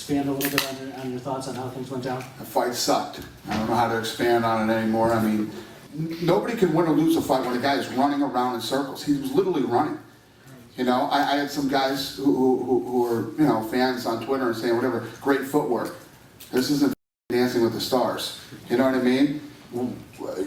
expand a little bit on your thoughts on how things went down? The fight sucked. I don't know how to expand on it anymore. I mean, nobody can win or lose a fight when a guy is running around in circles. He was literally running. You know, I had some guys who were, you know, fans on Twitter and saying whatever, great footwork. This isn't Dancing with the Stars. You know what I mean?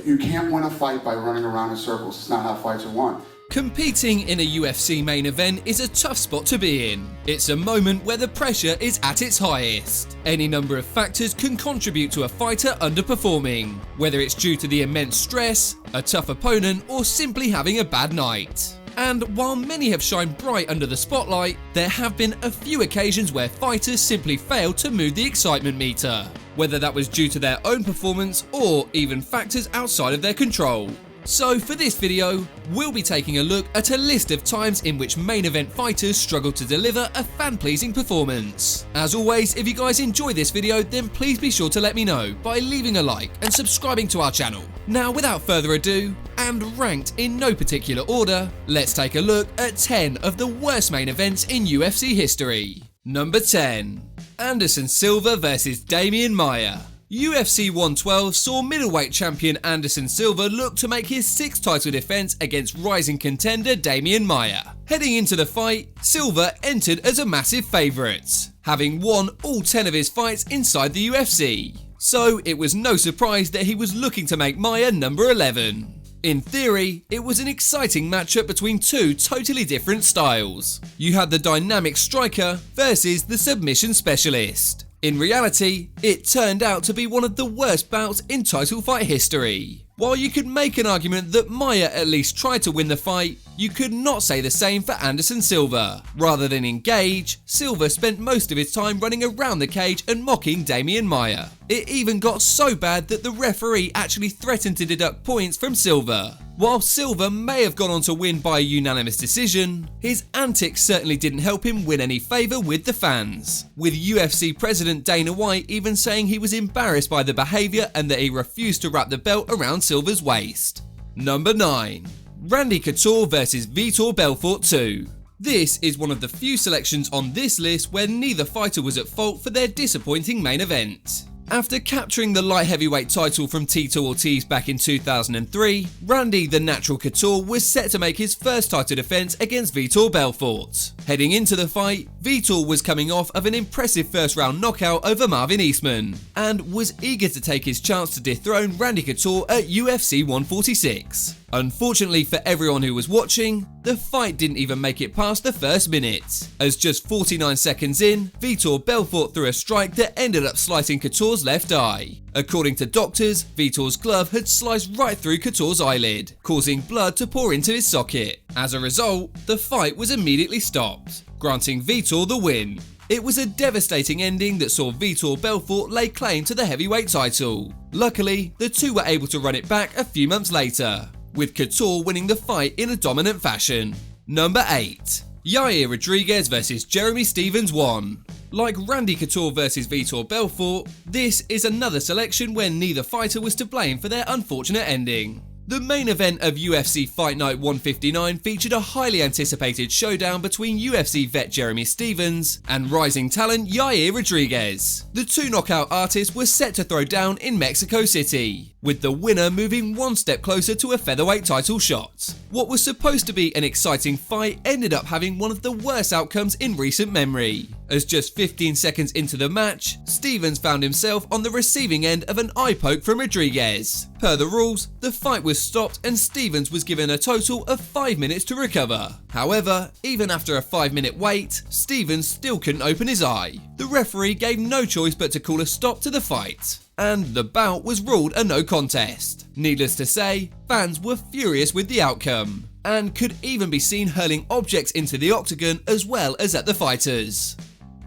You can't win a fight by running around in circles. It's not how fights are won. Competing in a UFC main event is a tough spot to be in. It's a moment where the pressure is at its highest. Any number of factors can contribute to a fighter underperforming, whether it's due to the immense stress, a tough opponent, or simply having a bad night. And while many have shined bright under the spotlight, there have been a few occasions where fighters simply failed to move the excitement meter, whether that was due to their own performance or even factors outside of their control. So for this video, we'll be taking a look at a list of times in which main event fighters struggle to deliver a fan-pleasing performance. As always, if you guys enjoy this video, then please be sure to let me know by leaving a like and subscribing to our channel. Now without further ado, and ranked in no particular order, let's take a look at 10 of the worst main events in UFC history. Number 10. Anderson Silva vs Demian Maia. UFC 112 saw middleweight champion Anderson Silva look to make his 6th title defense against rising contender Demian Maia. Heading into the fight, Silva entered as a massive favourite, having won all 10 of his fights inside the UFC. So it was no surprise that he was looking to make Maia number 11. In theory, it was an exciting matchup between two totally different styles. You had the dynamic striker versus the submission specialist. In reality, it turned out to be one of the worst bouts in title fight history. While you could make an argument that Maia at least tried to win the fight, you could not say the same for Anderson Silva. Rather than engage, Silva spent most of his time running around the cage and mocking Demian Maia. It even got so bad that the referee actually threatened to deduct points from Silva. While Silva may have gone on to win by a unanimous decision, his antics certainly didn't help him win any favour with the fans, with UFC President Dana White even saying he was embarrassed by the behaviour and that he refused to wrap the belt around Silva's waist. Number 9. Randy Couture vs VITOR Belfort 2. This is one of the few selections on this list where neither fighter was at fault for their disappointing main event. After capturing the light heavyweight title from Tito Ortiz back in 2003, Randy the Natural Couture was set to make his first title defense against VITOR Belfort. Heading into the fight, VITOR was coming off of an impressive first round knockout over Marvin Eastman, and was eager to take his chance to dethrone Randy Couture at UFC 146. Unfortunately for everyone who was watching, the fight didn't even make it past the first minute, as just 49 seconds in, VITOR Belfort threw a strike that ended up slicing Couture's left eye. According to doctors, VITOR's glove had sliced right through Couture's eyelid, causing blood to pour into his socket. As a result, the fight was immediately stopped, granting VITOR the win. It was a devastating ending that saw VITOR Belfort lay claim to the heavyweight title. Luckily, the two were able to run it back a few months later, with Couture winning the fight in a dominant fashion. Number 8. Yair Rodriguez vs Jeremy Stephens 1. Like Randy Couture vs VITOR Belfort, this is another selection where neither fighter was to blame for their unfortunate ending. The main event of UFC Fight Night 159 featured a highly anticipated showdown between UFC vet Jeremy Stephens and rising talent Yair Rodriguez. The two knockout artists were set to throw down in Mexico City, with the winner moving one step closer to a featherweight title shot. What was supposed to be an exciting fight ended up having one of the worst outcomes in recent memory, as just 15 seconds into the match, Stephens found himself on the receiving end of an eye poke from Rodriguez. Per the rules, the fight was stopped and Stephens was given a total of 5 minutes to recover. However, even after a 5-minute wait, Stephens still couldn't open his eye. The referee gave no choice but to call a stop to the fight, and the bout was ruled a no contest. Needless to say, fans were furious with the outcome, and could even be seen hurling objects into the octagon as well as at the fighters.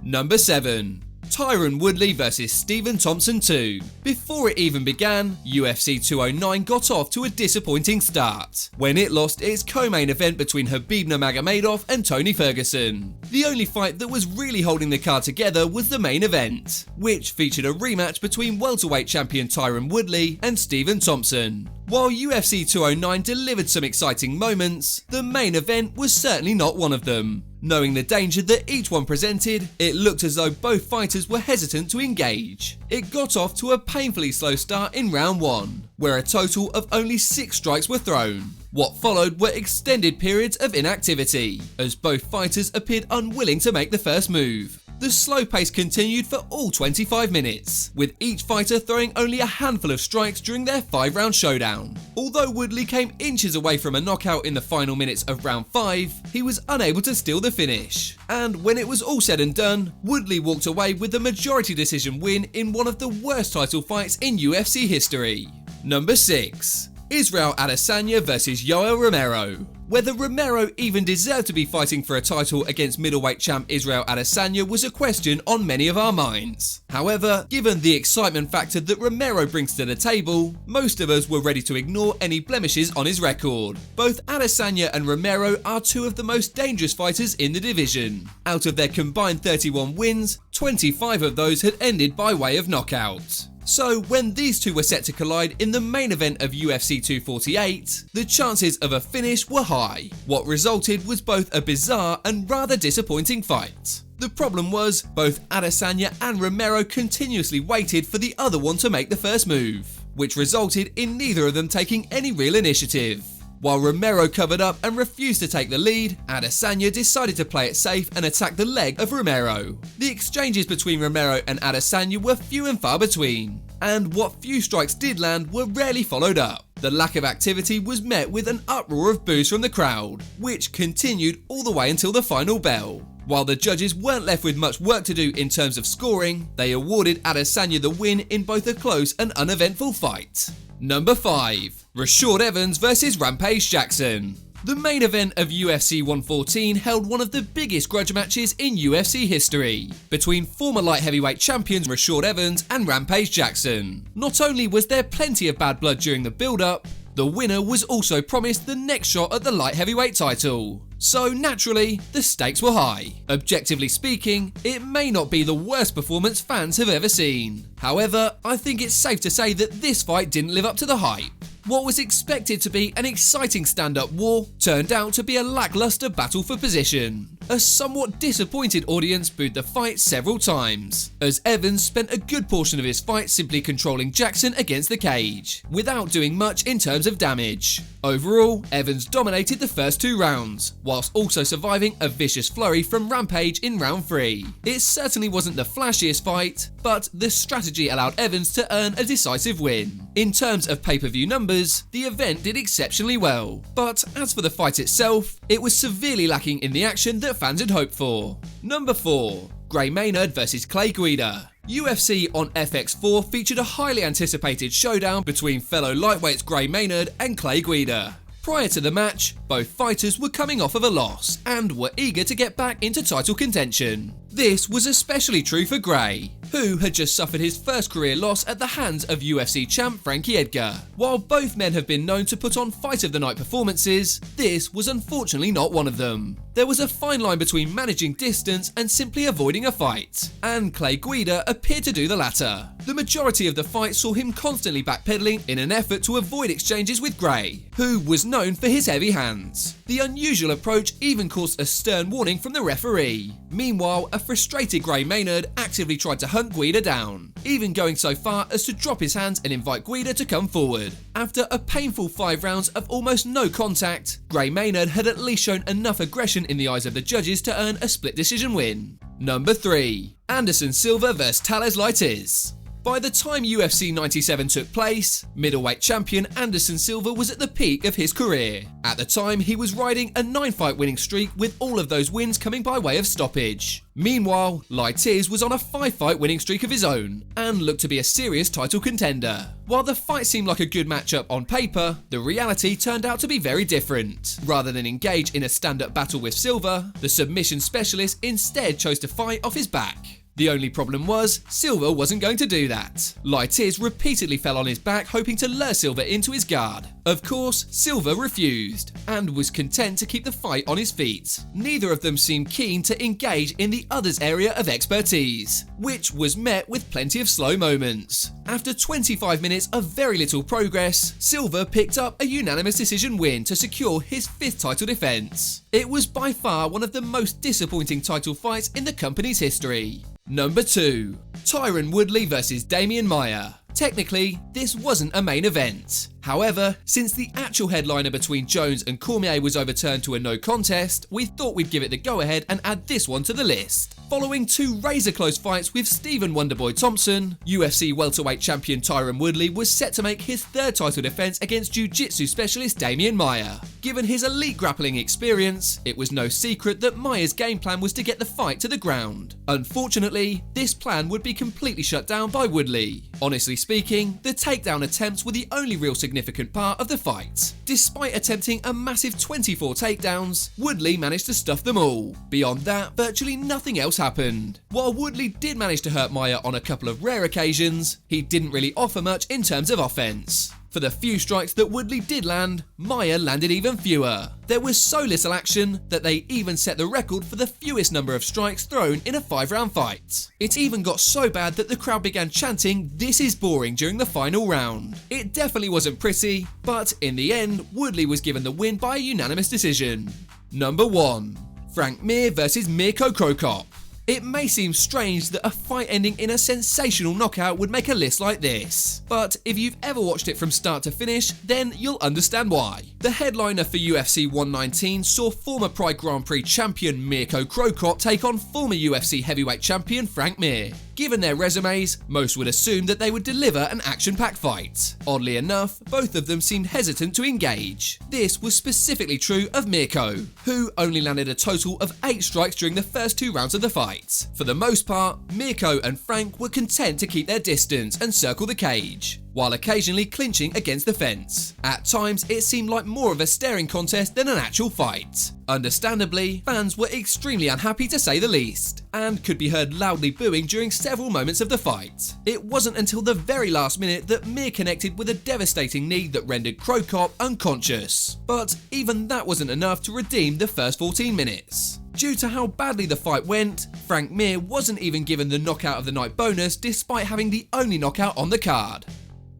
Number 7. Tyron Woodley vs Stephen Thompson 2. Before it even began, UFC 209 got off to a disappointing start, when it lost its co-main event between Khabib Nurmagomedov and Tony Ferguson. The only fight that was really holding the card together was the main event, which featured a rematch between welterweight champion Tyron Woodley and Stephen Thompson. While UFC 209 delivered some exciting moments, the main event was certainly not one of them. Knowing the danger that each one presented, it looked as though both fighters were hesitant to engage. It got off to a painfully slow start in round 1, where a total of only 6 strikes were thrown. What followed were extended periods of inactivity, as both fighters appeared unwilling to make the first move. The slow pace continued for all 25 minutes, with each fighter throwing only a handful of strikes during their 5-round showdown. Although Woodley came inches away from a knockout in the final minutes of round 5, he was unable to steal the finish. And when it was all said and done, Woodley walked away with the majority decision win in one of the worst title fights in UFC history. Number 6. Israel Adesanya vs Yoel Romero. Whether Romero even deserved to be fighting for a title against middleweight champ Israel Adesanya was a question on many of our minds. However, given the excitement factor that Romero brings to the table, most of us were ready to ignore any blemishes on his record. Both Adesanya and Romero are two of the most dangerous fighters in the division. Out of their combined 31 wins, 25 of those had ended by way of knockout. So when these two were set to collide in the main event of UFC 248, the chances of a finish were high. What resulted was both a bizarre and rather disappointing fight. The problem was, both Adesanya and Romero continuously waited for the other one to make the first move, which resulted in neither of them taking any real initiative. While Romero covered up and refused to take the lead, Adesanya decided to play it safe and attack the leg of Romero. The exchanges between Romero and Adesanya were few and far between, and what few strikes did land were rarely followed up. The lack of activity was met with an uproar of boos from the crowd, which continued all the way until the final bell. While the judges weren't left with much work to do in terms of scoring, they awarded Adesanya the win in both a close and uneventful fight. Number 5. Rashad Evans vs Rampage Jackson. The main event of UFC 114 held one of the biggest grudge matches in UFC history, between former light heavyweight champions Rashad Evans and Rampage Jackson. Not only was there plenty of bad blood during the build-up, the winner was also promised the next shot at the light heavyweight title. So naturally, the stakes were high. Objectively speaking, it may not be the worst performance fans have ever seen. However, I think it's safe to say that this fight didn't live up to the hype. What was expected to be an exciting stand-up war turned out to be a lackluster battle for position. A somewhat disappointed audience booed the fight several times, as Evans spent a good portion of his fight simply controlling Jackson against the cage, without doing much in terms of damage. Overall, Evans dominated the first 2 rounds, whilst also surviving a vicious flurry from Rampage in round 3. It certainly wasn't the flashiest fight, but the strategy allowed Evans to earn a decisive win. In terms of pay-per-view numbers, the event did exceptionally well, but as for the fight itself, it was severely lacking in the action that fans had hoped for. Number 4. MAYNARD vs Clay Guida. UFC on FX4 featured a highly anticipated showdown between fellow lightweights MAYNARD and Clay Guida. Prior to the match, both fighters were coming off of a loss and were eager to get back into title contention. This was especially true for Gray, who had just suffered his first career loss at the hands of UFC champ Frankie Edgar. While both men have been known to put on fight of the night performances, this was unfortunately not one of them. There was a fine line between managing distance and simply avoiding a fight, and Clay Guida appeared to do the latter. The majority of the fight saw him constantly backpedaling in an effort to avoid exchanges with Gray, who was known for his heavy hands. The unusual approach even caused a stern warning from the referee. Meanwhile, a frustrated MAYNARD actively tried to hunt Guida down, even going so far as to drop his hands and invite Guida to come forward. After a painful 5 rounds of almost no contact, MAYNARD had at least shown enough aggression in the eyes of the judges to earn a split decision win. Number 3. Anderson Silva vs THALES LEITES. By the time UFC 97 took place, middleweight champion Anderson Silva was at the peak of his career. At the time, he was riding a 9-fight winning streak, with all of those wins coming by way of stoppage. Meanwhile, LEITES was on a 5-fight winning streak of his own, and looked to be a serious title contender. While the fight seemed like a good matchup on paper, the reality turned out to be very different. Rather than engage in a stand-up battle with Silva, the submission specialist instead chose to fight off his back. The only problem was, Silva wasn't going to do that. LEITES repeatedly fell on his back, hoping to lure Silva into his guard. Of course, Silva refused, and was content to keep the fight on his feet. Neither of them seemed keen to engage in the other's area of expertise, which was met with plenty of slow moments. After 25 minutes of very little progress, Silva picked up a unanimous decision win to secure his 5th title defense. It was by far one of the most disappointing title fights in the company's history. Number 2. Tyron Woodley vs DEMIAN Maia. Technically, this wasn't a main event. However, since the actual headliner between Jones and Cormier was overturned to a no contest, we thought we'd give it the go-ahead and add this one to the list. Following 2 razor-close fights with Stephen Wonderboy Thompson, UFC welterweight champion Tyron Woodley was set to make his 3rd title defense against jiu-jitsu specialist DEMIAN Maia. Given his elite grappling experience, it was no secret that Maia's game plan was to get the fight to the ground. Unfortunately, this plan would be completely shut down by Woodley. Honestly speaking, the takedown attempts were the only real significant part of the fight. Despite attempting a massive 24 takedowns, Woodley managed to stuff them all. Beyond that, virtually nothing else happened. While Woodley did manage to hurt Maia on a couple of rare occasions, he didn't really offer much in terms of offense. For the few strikes that Woodley did land, Maia landed even fewer. There was so little action that they even set the record for the fewest number of strikes thrown in a 5-round fight. It even got so bad that the crowd began chanting, "This is boring," during the final round. It definitely wasn't pretty, but in the end, Woodley was given the win by a unanimous decision. Number 1. Frank Mir vs MIRKO Krokop. It may seem strange that a fight ending in a sensational knockout would make a list like this, but if you've ever watched it from start to finish, then you'll understand why. The headliner for UFC 119 saw former Pride Grand Prix champion MIRKO Krokop take on former UFC heavyweight champion Frank Mir. Given their resumes, most would assume that they would deliver an action-packed fight. Oddly enough, both of them seemed hesitant to engage. This was specifically true of MIRKO, who only landed a total of 8 strikes during the first 2 rounds of the fight. For the most part, MIRKO and Frank were content to keep their distance and circle the cage, while occasionally clinching against the fence. At times, it seemed like more of a staring contest than an actual fight. Understandably, fans were extremely unhappy to say the least, and could be heard loudly booing during several moments of the fight. It wasn't until the very last minute that Mir connected with a devastating knee that rendered Krokop unconscious. But even that wasn't enough to redeem the first 14 minutes. Due to how badly the fight went, Frank Mir wasn't even given the knockout of the night bonus despite having the only knockout on the card.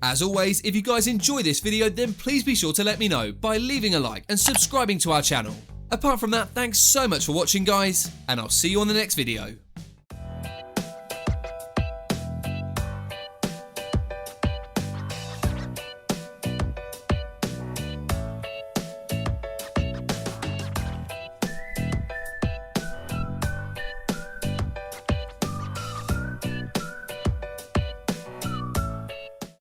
As always, if you guys enjoy this video, then please be sure to let me know by leaving a like and subscribing to our channel. Apart from that, thanks so much for watching guys, and I'll see you on the next video.